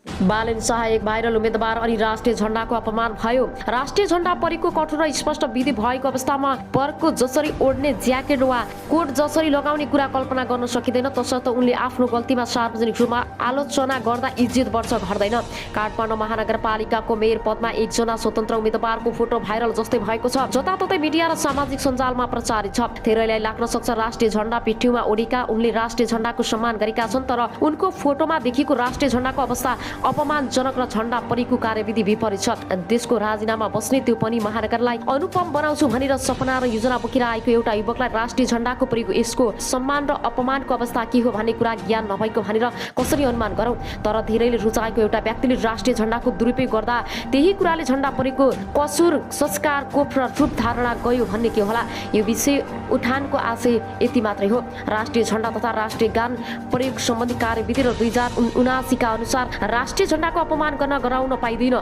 बालन सहायक भाइरल उम्मेदवार अनि राष्ट्रिय झण्डाको अपमान भयो। राष्ट्रिय झण्डा परेको कठोर र स्पष्ट विधि भएको अवस्थामा पर्को जसरी ओढ्ने ज्याकेट वा कोट जसरी लगाउने कुरा कल्पना गर्न सकिँदैन, तसर्थ उनले आफ्नो गल्तीमा सार्वजनिक रूपमा आलोचना गर्दा इज्जत बढ्छ घट्दैन। काठमाडौँ महानगरपालिकाको मेयर पदमा एकजना स्वतन्त्र उम्मेदवारको फोटो भाइरल जस्तै भएको छ, जताततै मिडिया र सामाजिक सञ्जालमा प्रचारित छ। धेरैलाई लाग्न सक्छ राष्ट्रिय झण्डा पिठ्यूमा ओढेका उनले राष्ट्रिय झण्डाको सम्मान गरेका छन्, तर उनको फोटोमा देखिएको राष्ट्रिय झण्डाको अवस्था अपमानजनक र झण्डा परेको कार्यविधि विपरीत छ। देशको राजीनामा बस्ने, त्यो पनि महानगरलाई अनुपम बनाउँछु भनेर सपना र योजना बोकेर आएको एउटा युवकलाई राष्ट्रिय झण्डाको प्रयोग यसको सम्मान र अपमानको अवस्था के हो भन्ने कुरा ज्ञान नभएको भनेर कसरी अनुमान गरौँ। तर धेरैले रुचाएको एउटा व्यक्तिले राष्ट्रिय झण्डाको दुरुपयोग गर्दा त्यही कुराले झण्डा परेको कसुर, संस्कार, कोप र रूप धारणा गयो भन्ने के होला। यो विषय उठानको आशय यति मात्रै हो। राष्ट्रिय झण्डा तथा राष्ट्रिय गान प्रयोग सम्बन्धी कार्यविधि र 2079 का अनुसार राष्ट्रिय झण्डाको अपमान गर्न गराउन पाइँदैन।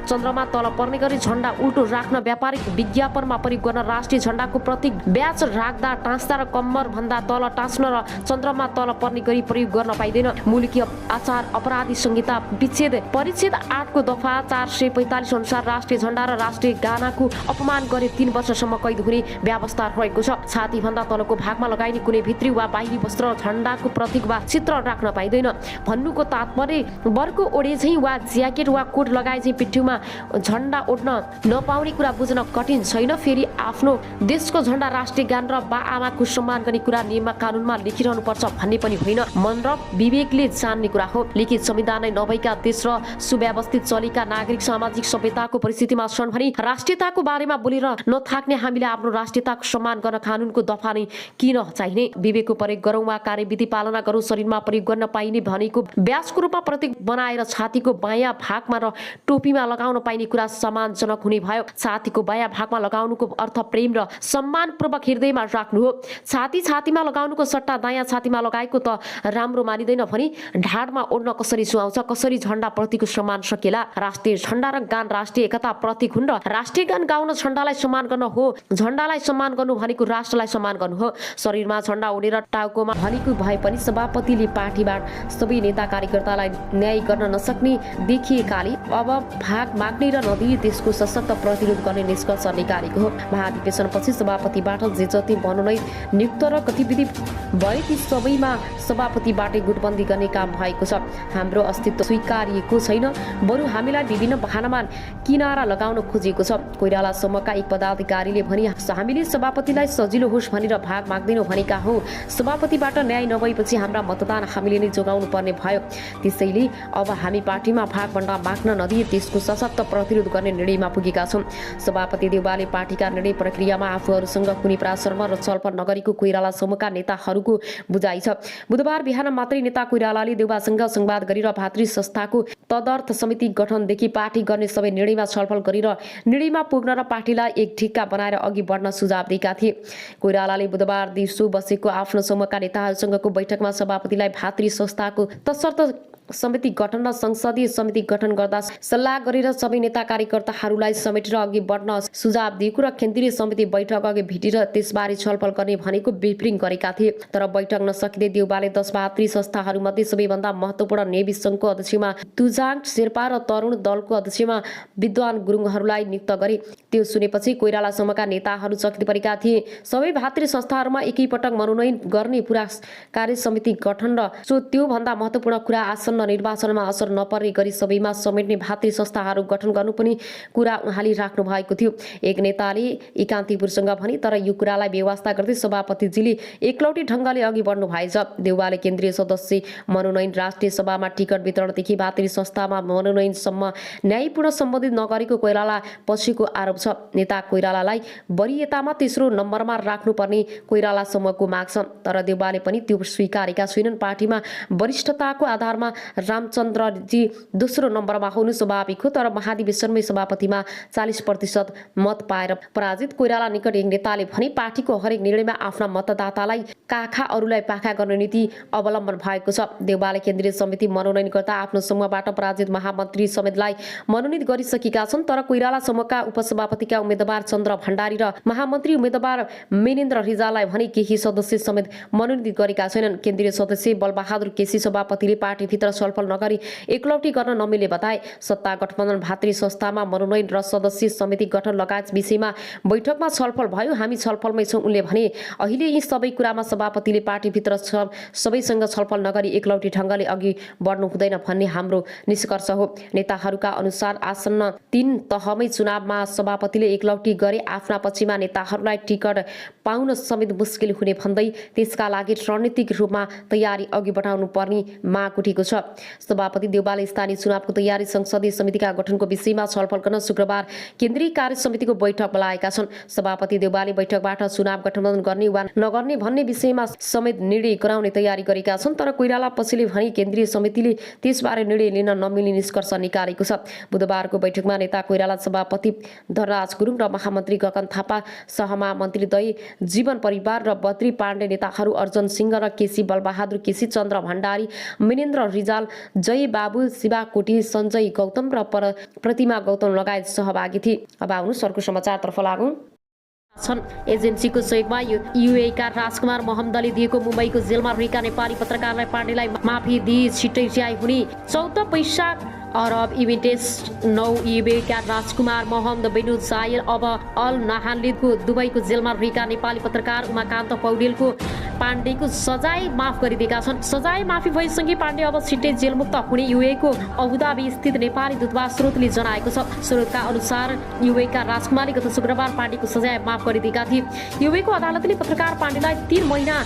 चन्द्रमा तल पर्ने गरी झण्डा उल्टो राख्न, व्यापारिक विज्ञापनमा प्रयोग गर्न, राष्ट्रिय झण्डाको प्रतीक ब्याज राख्दा, टाँस्दा र कम्मर भन्दा तल टाँस्न र चन्द्रमा तल पर्ने गरी प्रयोग गर्न पाइँदैन। मुलुकी आचार अपराधी संहिता विच्छेद परिच्छेद 8 को दफा 445 अनुसार राष्ट्रिय झण्डा र राष्ट्रिय गानाको अपमान गरे 3 वर्षसम्म कैद हुने व्यवस्था रहेको छ। छाती भन्दा तलको भागमा लगाइने कुनै भित्री वा बाहिरी वस्त्र झण्डाको प्रतीक वा चित्र राख्न पाइँदैन। भन्नुको तात्पर्य बर्को ओढे चाहिँ वा ज्याकेट वा कोट लगाए चाहिँ पिठ्यूमा झण्डा ओढ्न नपाउने कुरा बुझ्न कठिन छैन। फेरि आफ्नो देशको झण्डा, राष्ट्रिय गान र बा आमाको सम्मान गर्ने कुरा नियममा कानुनमा लेखिरहनु पर्छ भन्ने पनि होइन, मन र विवेकले जान्ने कुरा हो। लिखित संविधान नै नभएका देश र सुव्यवस्थित चलेका नागरिक सामाजिक सभ्यताको परिस्थितिमा छन् भने राष्ट्रियताको बारेमा बोलेर नथाक्ने हामीले आफ्नो राष्ट्रियताको सम्मान गर्न कानुनको दफा नै किन चाहिने? विवेकको प्रयोग गरौँ वा कार्यविधि पालना गरौँ। शरीरमा प्रयोग गर्न पाइने भनेको व्यासको रूपमा प्रतीक बनाएर छातीको बायाँ भागमा र टोपीमा लगाउन पाइने कुरा सम्मानजनक हुने भयो। छातीको बायाँ भागमा लगाउनुको अर्थ प्रेम र सम्मानपूर्वक हृदयमा राख्नु हो। छातीमा लगाउनुको सट्टा दायाँ छातीमा लगाएको त राम्रो मानिँदैन भने ढाडमा ओढ्न कसरी सुहाउँछ? कसरी झण्डा प्रतिको सम्मान सकेला? राष्ट्रिय झण्डा र गान राष्ट्रिय एकता प्रतीक हुन् र राष्ट्रिय गान गाउन झण्डालाई सम्मान गर्न हो। झण्डालाई सम्मान गर्नु भनेको राष्ट्रलाई सम्मान गर्नु हो। शरीरमा झण्डा ओढेर टाउकोमा भनेको भए पनि सभापतिले पार्टीबाट सबै नेता कार्यकर्तालाई न्याय गर्न नसक्ने देखिएकाले अब भाग माग्ने र नदिई देशको सशक्त प्रतिरोध गर्ने निष्कर्ष निकालेको हो। महाधिवेशनपछि सभापतिबाट जे जति मनोनयन नियुक्त र गतिविधि भए ती सबैमा सभापतिबाटै गुटबन्दी गर्ने काम भएको छ। हाम्रो अस्तित्व स्वीकारिएको छैन, बरु हामीलाई विभिन्न बहानामा किनारा लगाउन खोजिएको छ। कोइरालासम्मका एक पदाधिकारीले भने हामीले सभापतिलाई सजिलो होस् भनेर भाग माग्दैनौँ भनेका हौँ। सभापतिबाट न्याय नभएपछि हाम्रा मतदान हामीले नै जोगाउनु पर्ने भयो। त्यसैले अब हामी पार्टीमा भागभन्डा माग्न नदिए देशको सशक्त प्रतिरोध गर्ने निर्णयमा पुगेका छौँ। सभापति देउवाले पार्टीका निर्णय प्रक्रियामा आफूहरूसँग कुनै परामर्श र छलफल नगरेको कोइराला समूहका नेताहरूको बुझाइ छ। बुधबार बिहान मात्रै नेता कोइरालाले देउवासँग संवाद गरेर भातृ संस्थाको तदर्थ समिति गठनदेखि पार्टी गर्ने सबै निर्णयमा छलफल गरेर निर्णयमा पुग्न र पार्टीलाई एक ठिक्का बनाएर अघि बढ्न सुझाव दिएका थिए। कोइरालाले बुधबार दिउँसो बसेको आफ्नो समूहका नेताहरूसँगको बैठकमा सभापतिलाई भातृ संस्थाको तसर्थ समिति गठन र संसदीय समिति गठन गर्दा सल्लाह गरेर सबै नेता कार्यकर्ताहरूलाई समेटेर अघि बढ्न सुझाव दिएको र केन्द्रीय समिति बैठक अघि भेटेर त्यसबारे छलफल गर्ने भनेको ब्रिफिङ गरेका थिए। तर बैठक नसकिँदै देउवाले 10 भातृ संस्थाहरूमध्ये सबैभन्दा महत्त्वपूर्ण नेभी सङ्घको अध्यक्षमा तुजाङ शेर्पा र तरुण दलको अध्यक्षमा विद्वान गुरुङहरूलाई नियुक्त गरे। त्यो सुनेपछि कोइराला समूहका नेताहरू चकित परेका थिए। सबै भातृ संस्थाहरूमा एकैपटक मनोनयन गर्ने पुरा कार्य समिति गठन र त्योभन्दा महत्त्वपूर्ण कुरा आसन निर्वाचनमा असर नपर्ने गरी सबैमा समेट्ने भातृ संस्थाहरू गठन गर्नु पनि कुरा उहाँले राख्नु भएको थियो। एक नेताले एकान्तिपुरसँग भने, तर यो कुरालाई व्यवस्था गर्दै सभापतिजीले एकलौटी ढङ्गले अघि बढ्नु भएछ। देउवाले केन्द्रीय सदस्य मनोनयन, राष्ट्रिय सभामा टिकट वितरणदेखि भातृ संस्थामा मनोनयनसम्म न्यायपूर्ण सम्बोधित नगरेको कोइराला पछिको आरोप छ। नेता कोइरालालाई वरियतामा तेस्रो नम्बरमा राख्नुपर्ने कोइराला समूहको माग छ, तर देउवाले पनि त्यो स्वीकारेका छैनन्। पार्टीमा वरिष्ठताको आधारमा रामचन्द्रजी दोस्रो नम्बरमा हुनु स्वाभाविक हो, तर महाधिवेशनमै सभापतिमा 40% मत पाएर पराजित। कोइराला निकट एक नेताले भने पार्टीको हरेक निर्णयमा आफ्ना मतदातालाई काखा अरूलाई पाखा गर्ने नीति अवलम्बन भएको छ। देउवाले केन्द्रीय समिति मनोनयन गर्दा आफ्नो समूहबाट पराजित महामन्त्री समेतलाई मनोनित गरिसकेका छन्, तर कोइराला समूहका उपसभापतिका उम्मेद्वार चन्द्र भण्डारी र महामन्त्री उम्मेद्वार मेनेन्द्र रिजाललाई भने केही सदस्य समेत मनोनित गरेका छैनन्। केन्द्रीय सदस्य बलबहादुर केसी सभापतिले पार्टीभित्र छलफल नगरी एकलौटी गर्न नमिले बताए। सत्ता गठबन्धन भातृ संस्थामा मनोनयन र सदस्य समिति गठन लगायत विषयमा बैठकमा छलफल भयो। हामी छलफलमै छौँ उनले भने। अहिले यी सबै कुरामा सभापतिले पार्टीभित्र सबैसँग छलफल नगरी एकलौटी ढङ्गले अघि बढ्नु हुँदैन भन्ने हाम्रो निष्कर्ष हो। नेताहरूका अनुसार आसन्न 3 तहमै चुनावमा सभापतिले एकलौटी गरे आफ्ना पक्षमा नेताहरूलाई टिकट पाउन समेत मुस्किल हुने भन्दै त्यसका लागि रणनीतिक रूपमा तयारी अघि बढाउनु पर्ने माग उठेको छ। सभापति देउवाले स्थानीय चुनावको तयारी संसदीय समितिका गठनको विषयमा छलफल गर्न शुक्रबार केन्द्रीय कार्य समितिको बैठक बोलाएका छन्। सभापति देउवाले बैठकबाट चुनाव गठबन्धन गर्ने वा नगर्ने भन्ने विषयमा समेत निर्णय गराउने तयारी गरेका छन्। तर कोइराला पछिले भने केन्द्रीय समितिले त्यसबारे निर्णय लिन नमिल्ने निष्कर्ष निकालेको छ। बुधबारको बैठकमा नेता कोइराला, सभापति धनराज गुरुङ र महामन्त्री गगन थापा, सहमहामन्त्री दय जीवन परिवार र बद्री पाण्डे, नेताहरू अर्जुन सिंह र केसी बलबहादुर केसी, चन्द्र भण्डारी, मिनेन्द्र रिजाल, जय बाबु, शिवा कोटी, सञ्जय गौतम र प्रतिमा गौतम लगायत सहभागी थिए। अब आउनु सरको समाचारतर्फ लागौँ। एजेन्सीको सहयोगमा युएका राजकुमार मोहम्मदले दिएको मुम्बईको जेलमा रहेका नेपाली पत्रकारलाई पाण्डेलाई माफी दिई छिट्टै रिहाई हुने 14 वैशाख अरब इमिरेट्स 9 युएका राजकुमार मोहम्मद बिनु जायल अब अल नाहानलिदको दुबईको जेलमा रहेका नेपाली पत्रकार उमाकान्त पौडेलको पाण्डेको सजाय माफ गरिदिएका छन्। सजाय माफी भएसँगै पाण्डे अब छिट्टै जेलमुक्त हुने युएको अबुधाबी स्थित नेपाली दूतावास स्रोतले जनाएको छ। स्रोतका अनुसार युएका राजकुमारले गत शुक्रबार पाण्डेको सजाय माफ गरिदिएका थिए। युएको अदालतले पत्रकार पाण्डेलाई 3 महिना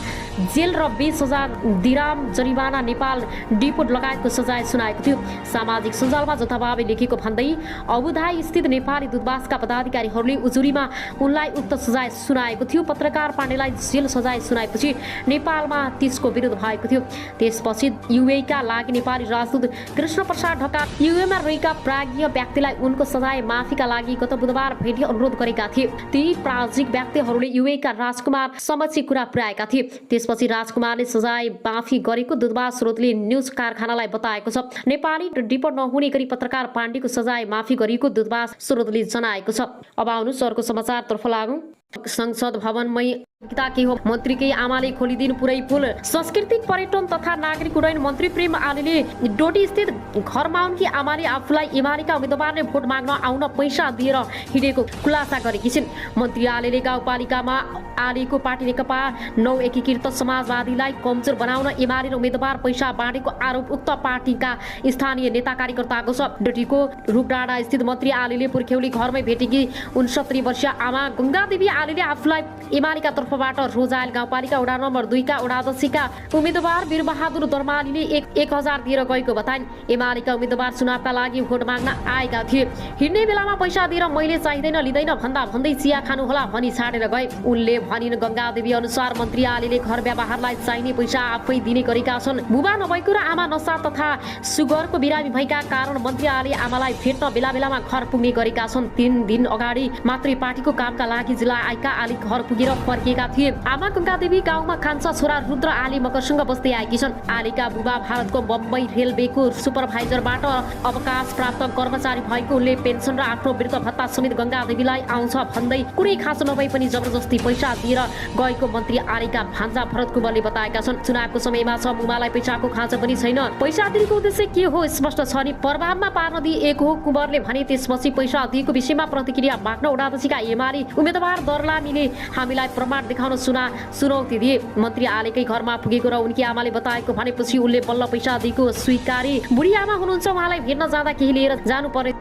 जेल र 20,000 दिराम जरिवाना नेपाल डिपोर्ट लगायतको सजाय सुनाएको थियो। सामाजिक सञ्जालमा जथाभावी लेखेको भन्दै अबुधाबी स्थित नेपाली दूतावासका पदाधिकारीहरूले उजुरीमा उनलाई उक्त सजाय सुनाएको थियो। पत्रकार पाण्डेलाई जेल सजाय सुनाएपछि नेपालमा त्यसको विरोध भएको थियो। त्यसपछि युएका लागि नेपाली राजदूत कृष्ण प्रसाद ढकाल युएमा रहेका प्राज्ञ व्यक्तिलाई उनको सजाय माफीका लागि गत बुधबार भेटी अनुरोध गरेका थिए। ती प्राज्ञिक व्यक्तिहरूले युएका राजकुमार समक्ष कुरा पुर्याएका थिए। त्यसपछि राजकुमारले सजाय माफी गरेको दूतावास स्रोतले न्युज कारखानालाई बताएको छ। नेपाली डिपोर्ट नहुने गरी पत्रकार पाण्डेको सजाय माफी गरिएको दूतावास स्रोतले जनाएको छ। अब आउनु सरको समाचारतर्फ लागौँ। संसद भवनमै के हो मन्त्रीकै आमाले खोलिदिनु पुरै पुल। सांस्कृतिक पर्यटन तथा नागरिक उड्डयन मन्त्री प्रेम आलेले डोटी स्थित घरमा उनकी आमाले आफूलाई एमालेका उम्मेदवारले भोट माग्न आउन पैसा दिएर हिँडेको खुलासा गरेकी छिन्। मन्त्री आलेले गाउँपालिकामा आलेको पार्टी नेकपा 9 एकीकृत समाजवादीलाई कमजोर बनाउन एमाले र उम्मेदवार पैसा बाँडेको आरोप उक्त पार्टीका स्थानीय नेता कार्यकर्ताको छ। डोटीको रूपडाँडा स्थित मन्त्री आलेले पुर्ख्यौली घरमै भेटेकी 69 वर्षीय आमा गङ्गादेवी आलेले आफूलाई एमालेका तर्फबाट रोजाइल गाउँपालिका वडा नम्बर 2 का वडाध्यक्षका उम्मेदवार वीरबहादुर दर्मालीले 1,000 दिएर गएको बताइन्। एमालेका उम्मेदवार चुनावका लागि भोट माग्न आएका थिए। हिँड्ने बेलामा पैसा दिएर मैले चाहिँदैन लिँदैन भन्दै चिया खानुहोला भनी छाडेर गए। उनले भनिन्। गङ्गादेवी अनुसार मन्त्री आलेले घर व्यवहारलाई चाहिने पैसा आफै दिने गरेका छन्। बुबा नभएको र आमा नसा तथा सुगरको बिरामी भएका कारण मन्त्री आले आमालाई भेट्न बेला बेलामा घर पुग्ने गरेका छन्। 3 दिन अगाडि मात्रै पार्टीको कामका लागि जिल्ला आएका आले घर पुगेर फर्किएका थिए। आमा गङ्गादेवी गाउँमा कान्छा छोरा रुद्र आले मकरसँग बस्दै आएकी छन्। आलेका बुबा भारतको बम्बई रेलवेको सुपरभाइजरबाट अवकाश प्राप्त कर्मचारी भएको उनले पेन्सन र आफ्नो वृद्ध भत्ता समेत गङ्गादेवीलाई आउँछ भन्दै कुनै खाँचो नभए पनि जबरजस्ती पैसा दिएर गएको मन्त्री आलेका भान्जा भरत कुँवरले बताएका छन्। चुनावको समयमा छ मुमालाई पैसाको खाँचो पनि छैन। पैसा दिएको उद्देश्य के हो स्पष्ट छ नि प्रभावमा पार्न दिएको हो कुँवरले भने। त्यसपछि पैसा दिएको विषयमा प्रतिक्रिया माग्न वडाध्यक्षका एमाले उम्मेदवार दर्लामीले हामीलाई प्रमाण देखाउन चुनौती दिए। मन्त्री आलेकै घरमा पुगेको र उनकी आमाले बताएको भनेपछि उनले बल्ल पैसा दिएको स्वीकारे। बुढी आमा हुनुहुन्छ, उहाँलाई भेट्न जाँदा केही लिएर जानु पर्ने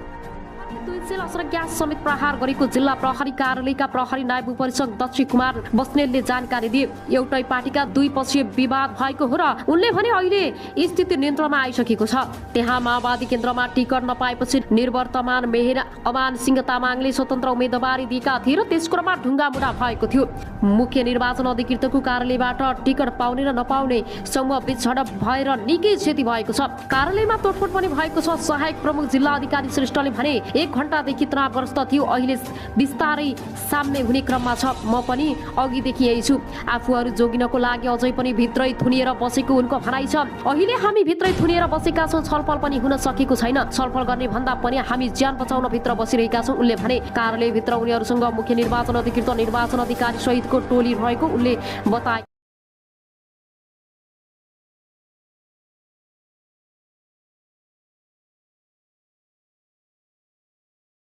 ग्यास समेत प्रहार गरेको जिल्ला प्रहरी कार्यालयका प्रहरी नायब उपरीक्षक दक्ष कुमार बस्नेलले जानकारी दिए। एउटै पार्टीका 2 पक्षीय विवाद भएको हो र उनले भने अहिले स्थिति नियन्त्रणमा आइसकेको छ। त्यहाँ माओवादी केन्द्रमा टिकट नपाएपछि निर्वर्तमान मेयर अमान सिंह तामाङले स्वतन्त्र उम्मेदवारी दिएका थिए र त्यस क्रममा ढुङ्गामुढा भएको थियो। मुख्य निर्वाचन अधिकृतको कार्यालयबाट टिकट पाउने र नपाउने समूह बीच झडप भएर निकै क्षति भएको छ। कार्यालयमा तोडफोड पनि भएको छ। सहायक प्रमुख जिल्ला अधिकारी श्रेष्ठले भने 1 घण्टादेखि तनावग्रस्त थियो। अहिले बिस्तारै साम्य हुने क्रममा छ। म पनि अघिदेखि यही छु। आफूहरू जोगिनको लागि अझै पनि भित्रै थुनिएर बसेको उनको भनाइ छ। अहिले हामी भित्रै थुनिएर बसेका छौँ। छलफल पनि हुन सकेको छैन। छलफल गर्ने भन्दा पनि हामी ज्यान बचाउन भित्र बसिरहेका छौँ उनले भने। कार्यालयभित्र उनीहरूसँग मुख्य निर्वाचन अधिकृत, निर्वाचन अधिकारी सहितको टोली रहेको उनले बताए।